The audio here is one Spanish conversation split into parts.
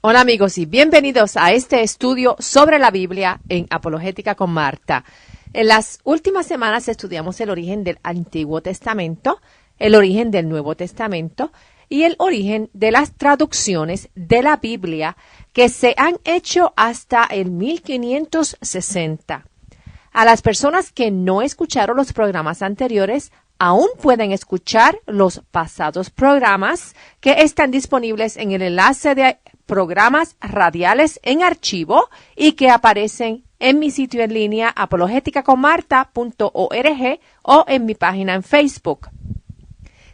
Hola amigos y bienvenidos a este estudio sobre la Biblia en Apologética con Marta. En las últimas semanas estudiamos el origen del Antiguo Testamento, el origen del Nuevo Testamento y el origen de las traducciones de la Biblia que se han hecho hasta el 1560. A las personas que no escucharon los programas anteriores, aún pueden escuchar los pasados programas que están disponibles en el enlace de programas radiales en archivo y que aparecen en mi sitio en línea apologeticaconmarta.org o en mi página en Facebook.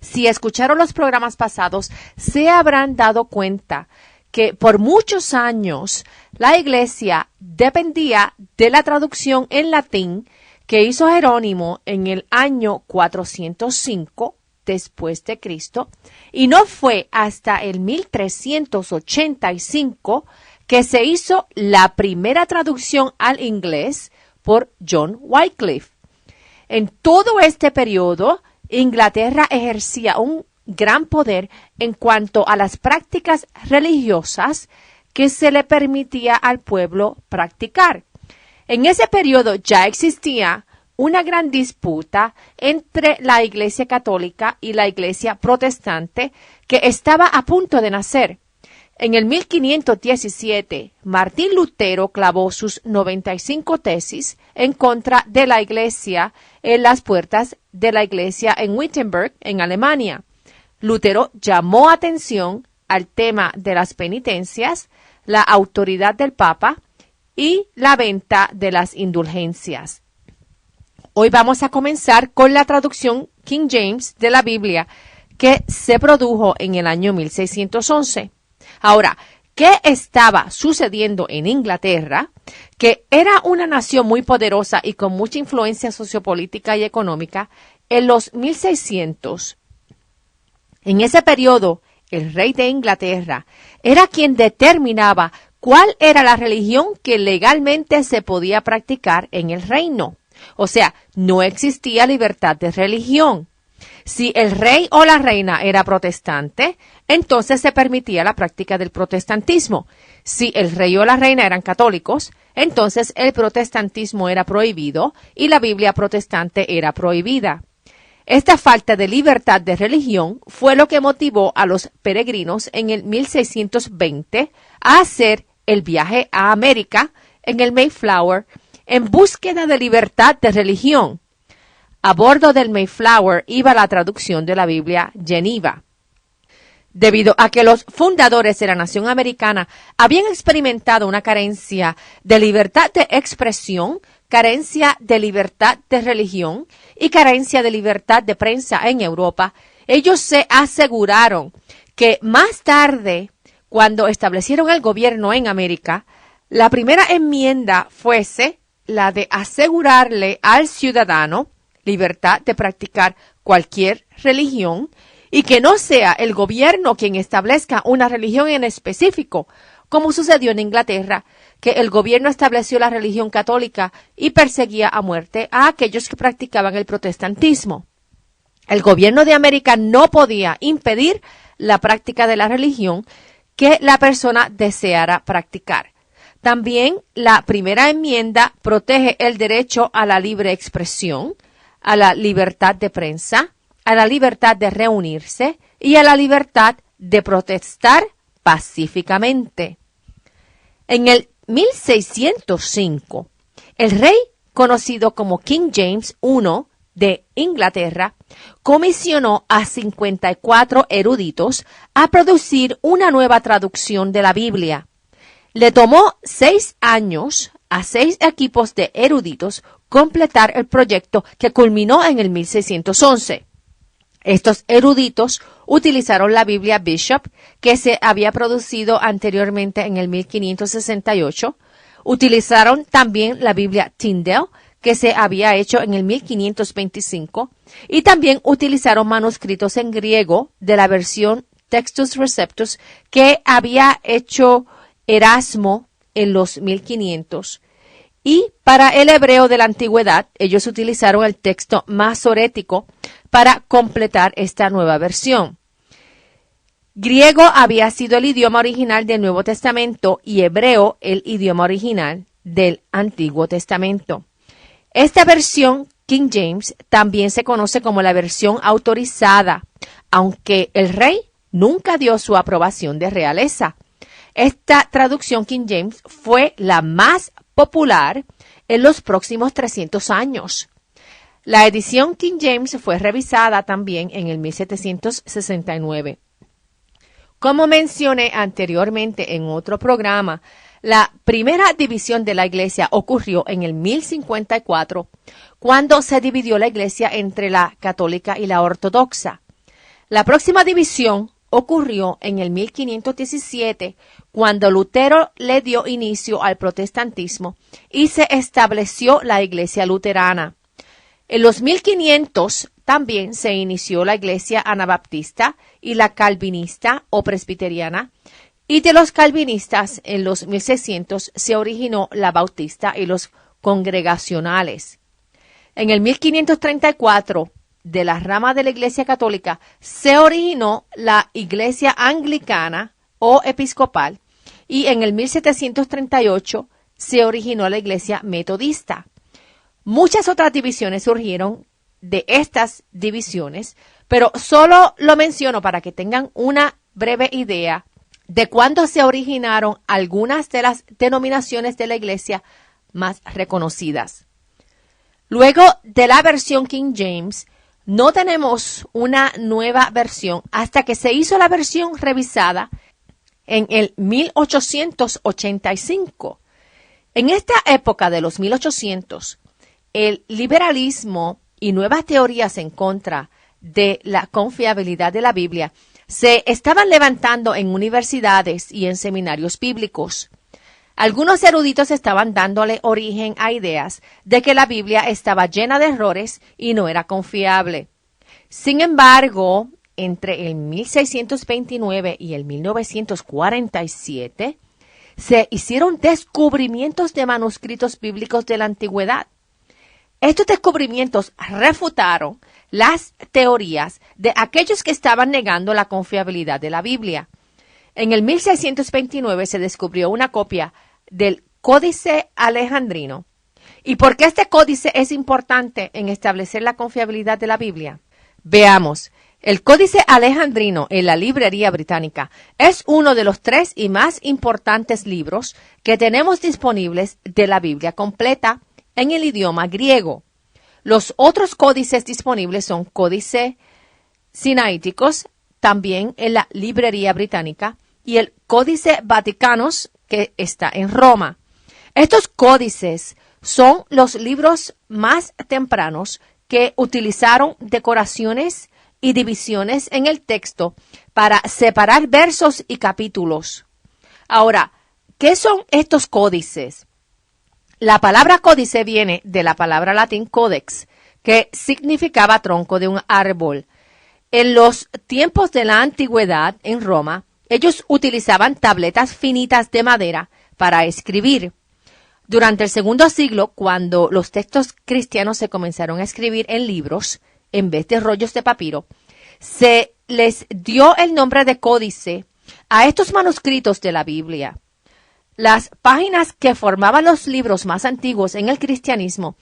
Si escucharon los programas pasados, se habrán dado cuenta que por muchos años la Iglesia dependía de la traducción en latín que hizo Jerónimo en el año 405 después de Cristo, y no fue hasta el 1385 que se hizo la primera traducción al inglés por John Wycliffe. En todo este periodo, Inglaterra ejercía un gran poder en cuanto a las prácticas religiosas que se le permitía al pueblo practicar. En ese periodo ya existía una gran disputa entre la Iglesia Católica y la Iglesia Protestante que estaba a punto de nacer. En el 1517, Martín Lutero clavó sus 95 tesis en contra de la Iglesia en las puertas de la Iglesia en Wittenberg, en Alemania. Lutero llamó atención al tema de las penitencias, la autoridad del Papa y la venta de las indulgencias. Hoy vamos a comenzar con la traducción King James de la Biblia que se produjo en el año 1611. Ahora, ¿qué estaba sucediendo en Inglaterra? Que era una nación muy poderosa y con mucha influencia sociopolítica y económica en los 1600. En ese periodo, el rey de Inglaterra era quien determinaba cuál era la religión que legalmente se podía practicar en el reino. O sea, no existía libertad de religión. Si el rey o la reina era protestante, entonces se permitía la práctica del protestantismo. Si el rey o la reina eran católicos, entonces el protestantismo era prohibido y la Biblia protestante era prohibida. Esta falta de libertad de religión fue lo que motivó a los peregrinos en el 1620 a hacer el viaje a América en el Mayflower en búsqueda de libertad de religión. A bordo del Mayflower iba la traducción de la Biblia Geneva. Debido a que los fundadores de la nación americana habían experimentado una carencia de libertad de expresión, carencia de libertad de religión y carencia de libertad de prensa en Europa, ellos se aseguraron que más tarde, cuando establecieron el gobierno en América, la primera enmienda fuese la de asegurarle al ciudadano libertad de practicar cualquier religión y que no sea el gobierno quien establezca una religión en específico, como sucedió en Inglaterra, que el gobierno estableció la religión católica y perseguía a muerte a aquellos que practicaban el protestantismo. El gobierno de América no podía impedir la práctica de la religión que la persona deseara practicar. También la primera enmienda protege el derecho a la libre expresión, a la libertad de prensa, a la libertad de reunirse y a la libertad de protestar pacíficamente. En el 1605, el rey, conocido como King James I de Inglaterra, comisionó a 54 eruditos a producir una nueva traducción de la Biblia. Le tomó 6 años a 6 equipos de eruditos completar el proyecto que culminó en el 1611. Estos eruditos utilizaron la Biblia Bishop, que se había producido anteriormente en el 1568. Utilizaron también la Biblia Tyndale, que se había hecho en el 1525. Y también utilizaron manuscritos en griego de la versión Textus Receptus, que había hecho Erasmo en los 1500. Y para el hebreo de la antigüedad, ellos utilizaron el texto masorético para completar esta nueva versión. Griego había sido el idioma original del Nuevo Testamento y hebreo el idioma original del Antiguo Testamento. Esta versión King James también se conoce como la versión autorizada, aunque el rey nunca dio su aprobación de realeza. Esta traducción King James fue la más popular en los próximos 300 años. La edición King James fue revisada también en el 1769. Como mencioné anteriormente en otro programa, la primera división de la iglesia ocurrió en el 1054, cuando se dividió la iglesia entre la católica y la ortodoxa. La próxima división ocurrió en el 1517, cuando Lutero le dio inicio al protestantismo y se estableció la iglesia luterana. En los 1500 también se inició la iglesia anabaptista y la calvinista o presbiteriana, y de los calvinistas en los 1600 se originó la bautista y los congregacionales. En el 1534, de la rama de la iglesia católica, se originó la iglesia anglicana o episcopal, y en el 1738 se originó la iglesia metodista. Muchas otras divisiones surgieron de estas divisiones, pero solo lo menciono para que tengan una breve idea de cuándo se originaron algunas de las denominaciones de la iglesia más reconocidas. Luego de la versión King James, no tenemos una nueva versión hasta que se hizo la versión revisada en el 1885. En esta época de los 1800, el liberalismo y nuevas teorías en contra de la confiabilidad de la Biblia se estaban levantando en universidades y en seminarios bíblicos. Algunos eruditos estaban dándole origen a ideas de que la Biblia estaba llena de errores y no era confiable. Sin embargo, entre el 1629 y el 1947, se hicieron descubrimientos de manuscritos bíblicos de la antigüedad. Estos descubrimientos refutaron las teorías de aquellos que estaban negando la confiabilidad de la Biblia. En el 1629 se descubrió una copia del Códice Alejandrino. ¿Y por qué este códice es importante en establecer la confiabilidad de la Biblia? Veamos. El Códice Alejandrino en la Librería Británica es uno de los 3 y más importantes libros que tenemos disponibles de la Biblia completa en el idioma griego. Los otros códices disponibles son códices sinaíticos, también en la Librería Británica, y el Códice Vaticanos, que está en Roma. Estos códices son los libros más tempranos que utilizaron decoraciones y divisiones en el texto para separar versos y capítulos. Ahora, ¿qué son estos códices? La palabra códice viene de la palabra latín codex, que significaba tronco de un árbol. En los tiempos de la antigüedad, en Roma, ellos utilizaban tabletas finitas de madera para escribir. Durante el segundo siglo, cuando los textos cristianos se comenzaron a escribir en libros, en vez de rollos de papiro, se les dio el nombre de códice a estos manuscritos de la Biblia. Las páginas que formaban los libros más antiguos en el cristianismo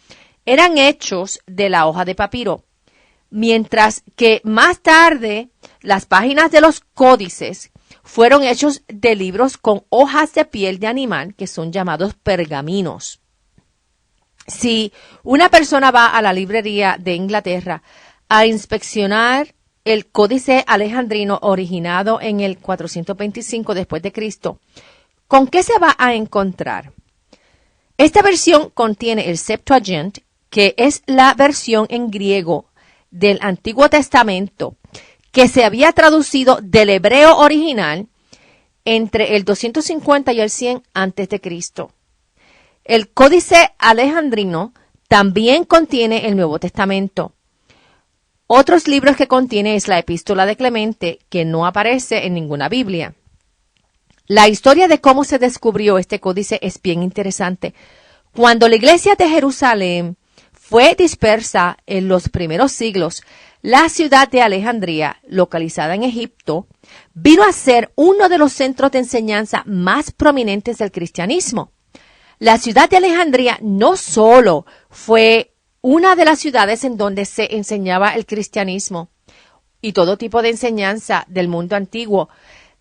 eran hechos de la hoja de papiro, mientras que más tarde las páginas de los códices fueron hechos de libros con hojas de piel de animal que son llamados pergaminos. Si una persona va a la librería de Inglaterra a inspeccionar el Códice Alejandrino originado en el 425 después de Cristo, ¿con qué se va a encontrar? Esta versión contiene el Septuagint, que es la versión en griego del Antiguo Testamento que se había traducido del hebreo original entre el 250 y el 100 antes de Cristo. El Códice Alejandrino también contiene el Nuevo Testamento. Otros libros que contiene es la Epístola de Clemente, que no aparece en ninguna Biblia. La historia de cómo se descubrió este códice es bien interesante. Cuando la iglesia de Jerusalén fue dispersa en los primeros siglos, la ciudad de Alejandría, localizada en Egipto, vino a ser uno de los centros de enseñanza más prominentes del cristianismo. La ciudad de Alejandría no solo fue una de las ciudades en donde se enseñaba el cristianismo y todo tipo de enseñanza del mundo antiguo,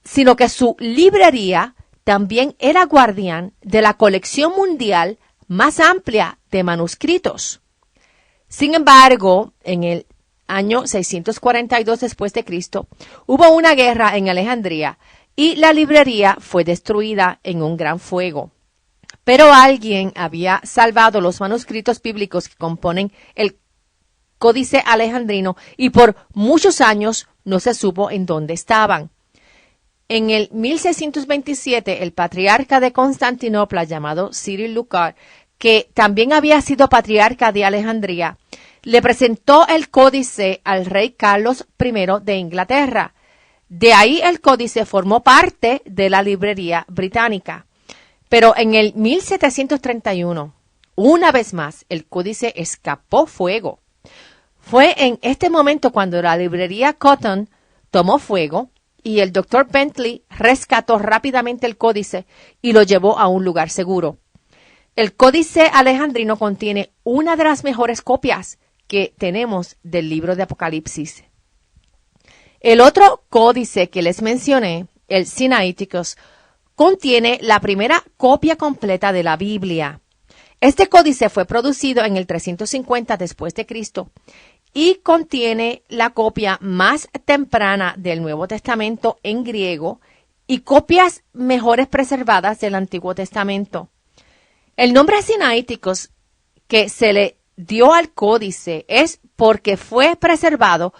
sino que su librería también era guardián de la colección mundial más amplia de manuscritos. Sin embargo, en el año 642 después de Cristo, hubo una guerra en Alejandría y la librería fue destruida en un gran fuego. Pero alguien había salvado los manuscritos bíblicos que componen el Códice Alejandrino y por muchos años no se supo en dónde estaban. En el 1627, el patriarca de Constantinopla, llamado Cyril Lucar, que también había sido patriarca de Alejandría, le presentó el códice al rey Carlos I de Inglaterra. De ahí el códice formó parte de la librería británica. Pero en el 1731, una vez más, el códice escapó fuego. Fue en este momento cuando la librería Cotton tomó fuego y el doctor Bentley rescató rápidamente el códice y lo llevó a un lugar seguro. El Códice Alejandrino contiene una de las mejores copias que tenemos del libro de Apocalipsis. El otro códice que les mencioné, el Sinaiticus, contiene la primera copia completa de la Biblia. Este códice fue producido en el 350 después de Cristo y contiene la copia más temprana del Nuevo Testamento en griego y copias mejores preservadas del Antiguo Testamento. El nombre Sinaiticus que se le dio al códice es porque fue preservado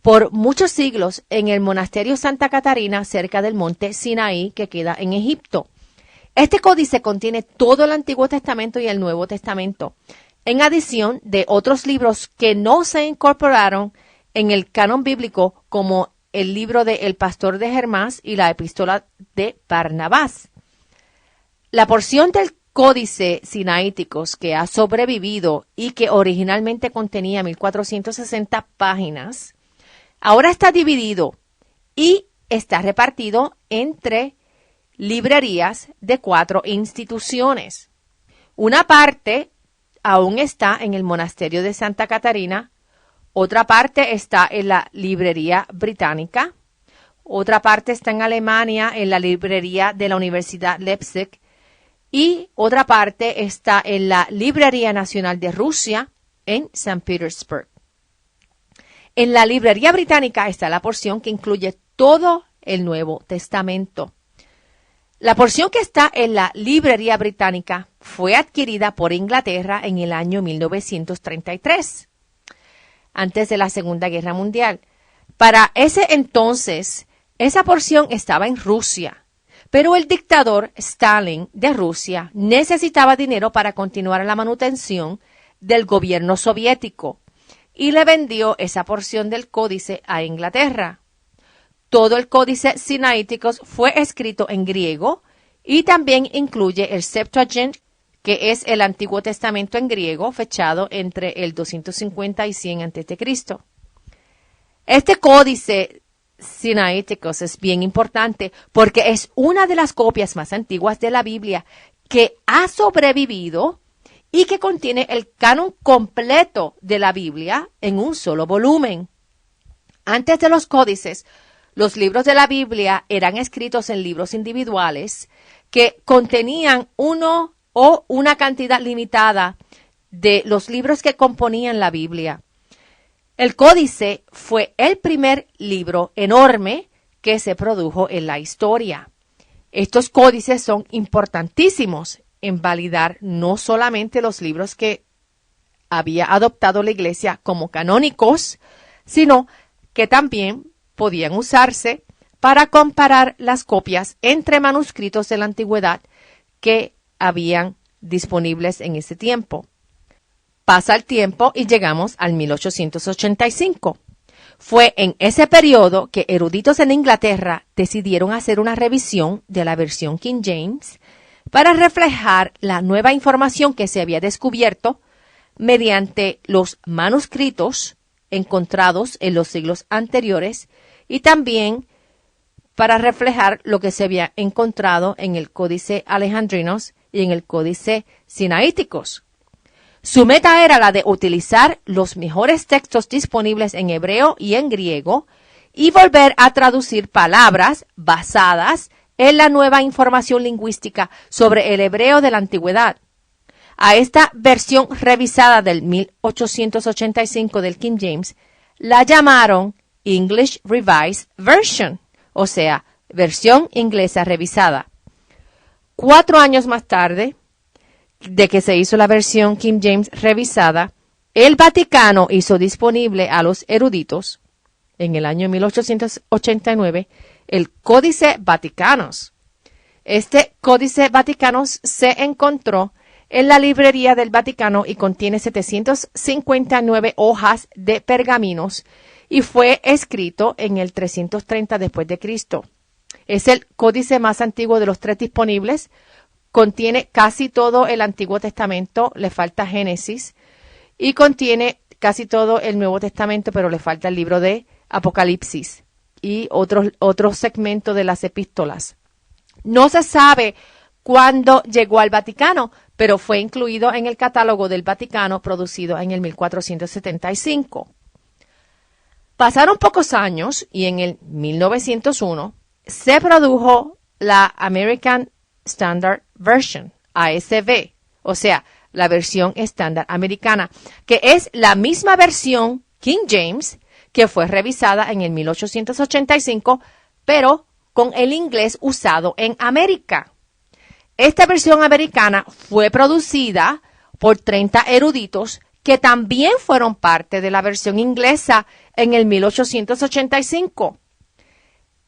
por muchos siglos en el monasterio Santa Catarina cerca del monte Sinaí que queda en Egipto. Este códice contiene todo el Antiguo Testamento y el Nuevo Testamento, en adición de otros libros que no se incorporaron en el canon bíblico como el libro de El Pastor de Germás y la Epístola de Barnabás. La porción del Códice Sinaiticus que ha sobrevivido y que originalmente contenía 1460 páginas, ahora está dividido y está repartido entre librerías de 4 instituciones. Una parte aún está en el monasterio de Santa Catarina, otra parte está en la librería británica, otra parte está en Alemania en la librería de la Universidad Leipzig y otra parte está en la Librería Nacional de Rusia en San Petersburg. En la librería británica está la porción que incluye todo el Nuevo Testamento. La porción que está en la librería británica fue adquirida por Inglaterra en el año 1933, antes de la Segunda Guerra Mundial. Para ese entonces, esa porción estaba en Rusia, pero el dictador Stalin de Rusia necesitaba dinero para continuar la manutención del gobierno soviético y le vendió esa porción del códice a Inglaterra. Todo el Códice Sinaiticus fue escrito en griego y también incluye el Septuagint, que es el Antiguo Testamento en griego, fechado entre el 250 y 100 a.C. Este Códice Sinaiticus es bien importante porque es una de las copias más antiguas de la Biblia que ha sobrevivido y que contiene el canon completo de la Biblia en un solo volumen. Antes de los códices, los libros de la Biblia eran escritos en libros individuales que contenían uno o una cantidad limitada de los libros que componían la Biblia. El Códice fue el primer libro enorme que se produjo en la historia. Estos códices son importantísimos en validar no solamente los libros que había adoptado la Iglesia como canónicos, sino que también podían usarse para comparar las copias entre manuscritos de la antigüedad que habían disponibles en ese tiempo. Pasa el tiempo y llegamos al 1885. Fue en ese periodo que eruditos en Inglaterra decidieron hacer una revisión de la versión King James para reflejar la nueva información que se había descubierto mediante los manuscritos encontrados en los siglos anteriores y también para reflejar lo que se había encontrado en el Códice Alejandrinos y en el Códice Sinaíticos. Su meta era la de utilizar los mejores textos disponibles en hebreo y en griego y volver a traducir palabras basadas en la nueva información lingüística sobre el hebreo de la antigüedad. A esta versión revisada del 1885 del King James la llamaron English Revised Version, o sea, versión inglesa revisada. 4 años más tarde de que se hizo la versión King James revisada, el Vaticano hizo disponible a los eruditos, en el año 1889, el Códice Vaticanus. Este Códice Vaticanus se encontró en la librería del Vaticano y contiene 759 hojas de pergaminos y fue escrito en el 330 después de Cristo. Es el códice más antiguo de los 3 disponibles. Contiene casi todo el Antiguo Testamento, le falta Génesis, y contiene casi todo el Nuevo Testamento, pero le falta el libro de Apocalipsis y otros segmentos de las epístolas. No se sabe cuándo llegó al Vaticano, pero fue incluido en el catálogo del Vaticano producido en el 1475. Pasaron pocos años y en el 1901 se produjo la American Standard Version, ASV, o sea, la versión estándar americana, que es la misma versión King James que fue revisada en el 1885, pero con el inglés usado en América. Esta versión americana fue producida por 30 eruditos que también fueron parte de la versión inglesa en el 1885.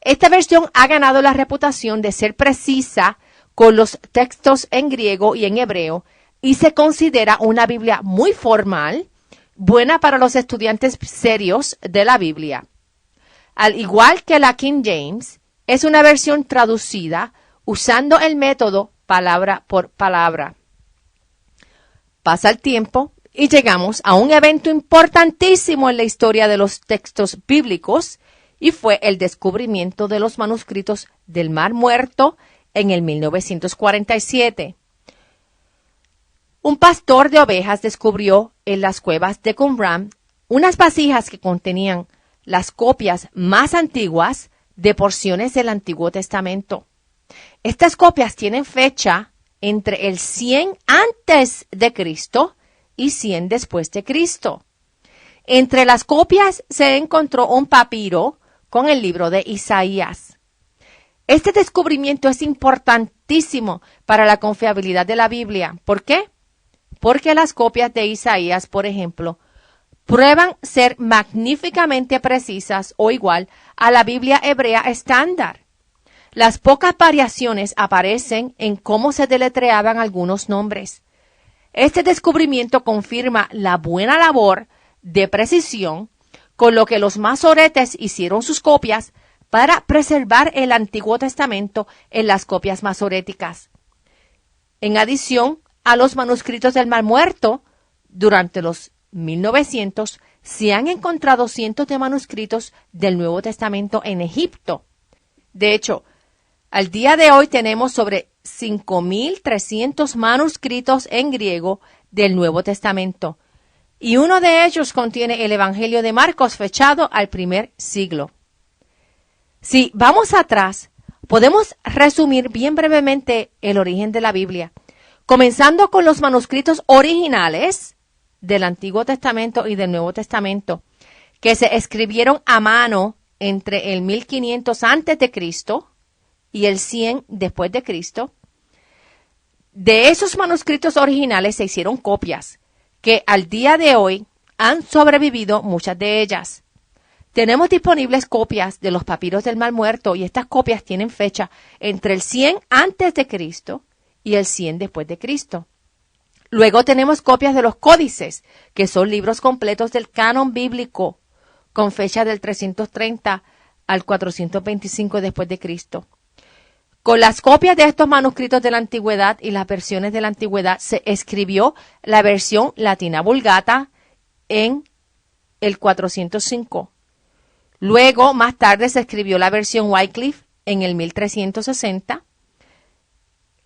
Esta versión ha ganado la reputación de ser precisa con los textos en griego y en hebreo y se considera una Biblia muy formal, buena para los estudiantes serios de la Biblia. Al igual que la King James, es una versión traducida usando el método palabra por palabra. Pasa el tiempo y llegamos a un evento importantísimo en la historia de los textos bíblicos y fue el descubrimiento de los manuscritos del Mar Muerto en el 1947. Un pastor de ovejas descubrió en las cuevas de Qumran unas vasijas que contenían las copias más antiguas de porciones del Antiguo Testamento. Estas copias tienen fecha entre el 100 antes de Cristo y 100 después de Cristo. Entre las copias se encontró un papiro con el libro de Isaías. Este descubrimiento es importantísimo para la confiabilidad de la Biblia. ¿Por qué? Porque las copias de Isaías, por ejemplo, prueban ser magníficamente precisas o igual a la Biblia hebrea estándar. Las pocas variaciones aparecen en cómo se deletreaban algunos nombres. Este descubrimiento confirma la buena labor de precisión con lo que los masoretes hicieron sus copias para preservar el Antiguo Testamento en las copias masoréticas. En adición a los manuscritos del Mar Muerto, durante los 1900 se han encontrado cientos de manuscritos del Nuevo Testamento en Egipto. De hecho, al día de hoy tenemos sobre 5.300 manuscritos en griego del Nuevo Testamento, y uno de ellos contiene el Evangelio de Marcos fechado al primer siglo. Si vamos atrás, podemos resumir bien brevemente el origen de la Biblia, comenzando con los manuscritos originales del Antiguo Testamento y del Nuevo Testamento, que se escribieron a mano entre el 1500 antes de Cristo y el 100 después de Cristo. De esos manuscritos originales se hicieron copias, que al día de hoy han sobrevivido muchas de ellas. Tenemos disponibles copias de los papiros del Mar Muerto y estas copias tienen fecha entre el 100 antes de Cristo y el 100 después de Cristo. Luego tenemos copias de los códices, que son libros completos del canon bíblico, con fecha del 330 al 425 después de Cristo. Con las copias de estos manuscritos de la antigüedad y las versiones de la antigüedad se escribió la versión Latina Vulgata en el 405. Luego, más tarde, se escribió la versión Wycliffe en el 1360,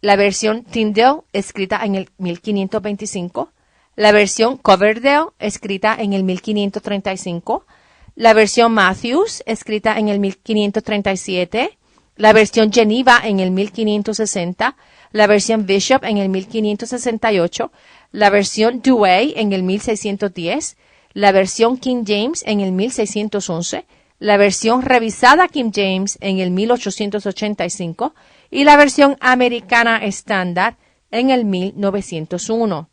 la versión Tyndale, escrita en el 1525, la versión Coverdale, escrita en el 1535, la versión Matthews, escrita en el 1537, la versión Geneva en el 1560, la versión Bishop en el 1568, la versión Douay en el 1610, la versión King James en el 1611, la versión revisada King James en el 1885 y la versión americana estándar en el 1901.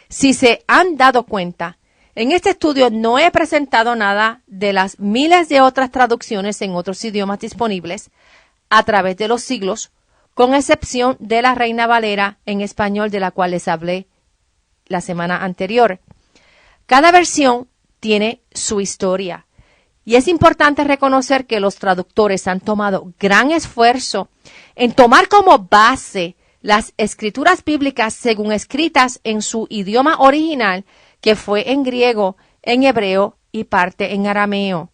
Si se han dado cuenta, en este estudio no he presentado nada de las miles de otras traducciones en otros idiomas disponibles a través de los siglos, con excepción de la Reina Valera en español, de la cual les hablé la semana anterior. Cada versión tiene su historia y es importante reconocer que los traductores han tomado gran esfuerzo en tomar como base las escrituras bíblicas según escritas en su idioma original, que fue en griego, en hebreo y parte en arameo.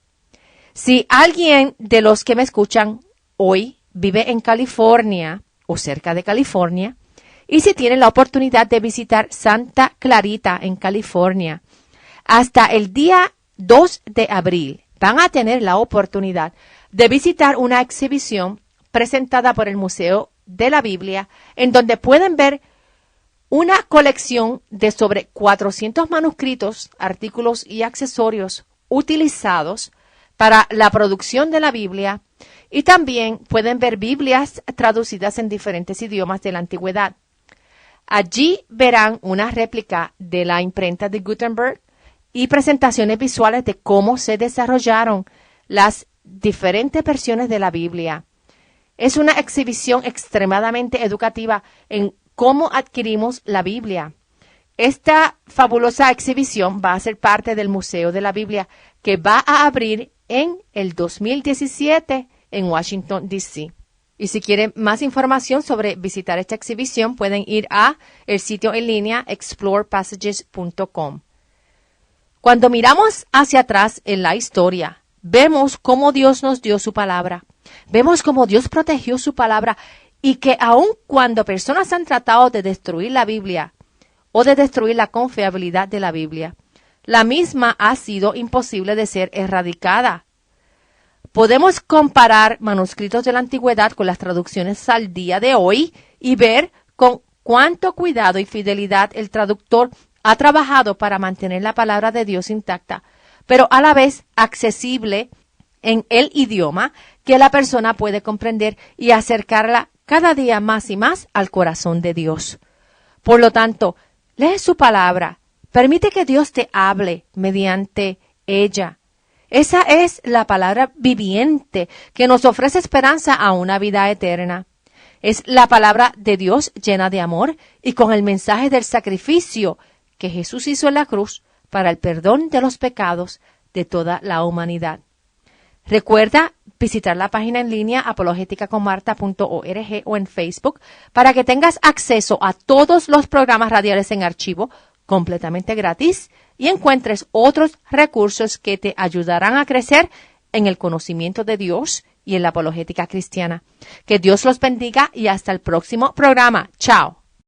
Si alguien de los que me escuchan hoy vive en California o cerca de California, y si tienen la oportunidad de visitar Santa Clarita en California, hasta el día 2 de abril van a tener la oportunidad de visitar una exhibición presentada por el Museo de la Biblia, en donde pueden ver una colección de sobre 400 manuscritos, artículos y accesorios utilizados para la producción de la Biblia, y también pueden ver Biblias traducidas en diferentes idiomas de la antigüedad. Allí verán una réplica de la imprenta de Gutenberg y presentaciones visuales de cómo se desarrollaron las diferentes versiones de la Biblia. Es una exhibición extremadamente educativa en cómo adquirimos la Biblia. Esta fabulosa exhibición va a ser parte del Museo de la Biblia, que va a abrir en el 2017 en Washington, D.C. Y si quieren más información sobre visitar esta exhibición, pueden ir a el sitio en línea explorepassages.com. Cuando miramos hacia atrás en la historia, vemos cómo Dios nos dio su palabra. Vemos cómo Dios protegió su palabra y que aun cuando personas han tratado de destruir la Biblia o de destruir la confiabilidad de la Biblia, la misma ha sido imposible de ser erradicada. Podemos comparar manuscritos de la antigüedad con las traducciones al día de hoy y ver con cuánto cuidado y fidelidad el traductor ha trabajado para mantener la palabra de Dios intacta, pero a la vez accesible en el idioma que la persona puede comprender y acercarla cada día más y más al corazón de Dios. Por lo tanto, lee su palabra, permite que Dios te hable mediante ella. Esa es la palabra viviente que nos ofrece esperanza a una vida eterna. Es la palabra de Dios llena de amor y con el mensaje del sacrificio que Jesús hizo en la cruz para el perdón de los pecados de toda la humanidad. Recuerda visitar la página en línea apologeticaconmarta.org o en Facebook para que tengas acceso a todos los programas radiales en archivo completamente gratis y encuentres otros recursos que te ayudarán a crecer en el conocimiento de Dios y en la apologética cristiana. Que Dios los bendiga y hasta el próximo programa. Chao.